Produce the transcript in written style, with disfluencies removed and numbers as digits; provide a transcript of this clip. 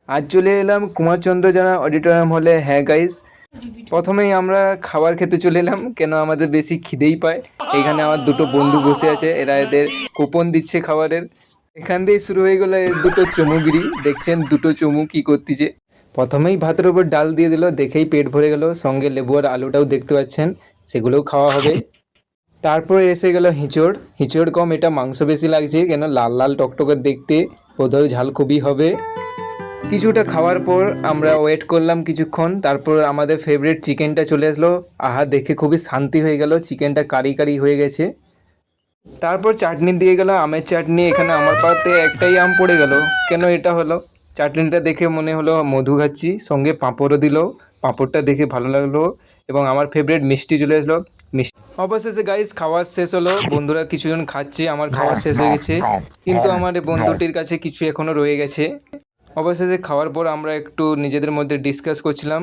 আজ চলে এলাম কুমারচন্দ্র জানা অডিটোরিয়াম হলে। হ্যাঁ গাইস, প্রথমেই আমরা খাবার খেতে চলে এলাম, কেন আমাদের বেশি খিদেই পায়। এখানে আমার দুটো বন্ধু বসে আছে, এরা এদের কুপন দিচ্ছে খাবারের। এখান দিয়ে শুরু হয়ে গেল এর দুটো চমুগিরি। দেখছেন দুটো চমু কি করতেছে। প্রথমেই ভাতের উপর ডাল দিয়ে দিল, দেখেই পেট ভরে গেল। সঙ্গে লেবু আর আলুটাও দেখতে পাচ্ছেন, সেগুলোও খাওয়া হবে। তারপরে এসে গেল হিঁচড়। হিঁচড় কম, এটা মাংস বেশি লাগছে, কেন লাল লাল টকটকের দেখতে, বোধহয় ঝাল খুবই হবে। কিছুটা খাওয়ার পর আমরা ওয়েট করলাম কিছুক্ষণ, তারপর আমাদের ফেভারিট চিকেনটা চলে আসলো। আহা, দেখে খুবই শান্তি হয়ে গেল, চিকেনটা কারি কারি হয়ে গেছে। তারপর চাটনি দিয়ে গেল, আমের চাটনি। এখানে আমার পাতে একটাই আম পড়ে গেল, কেন এটা হলো? চাটনিটা দেখে মনে হলো মধু খাচ্ছি, সঙ্গে পাঁপড়ও দিল। পাঁপড়টা দেখে ভালো লাগলো, এবং আমার ফেভারিট মিষ্টি চলে আসলো। মিষ্টি অবশেষে গাইস খাওয়া শেষ হলো। বন্ধুরা কিছুজন খাচ্ছে, আমার খাওয়া শেষ হয়ে গেছে, কিন্তু আমার এই বন্ধুটির কাছে কিছু এখনও রয়ে গেছে। অবশেষে খাওয়ার পর আমরা একটু নিজেদের মধ্যে ডিসকাস করছিলাম।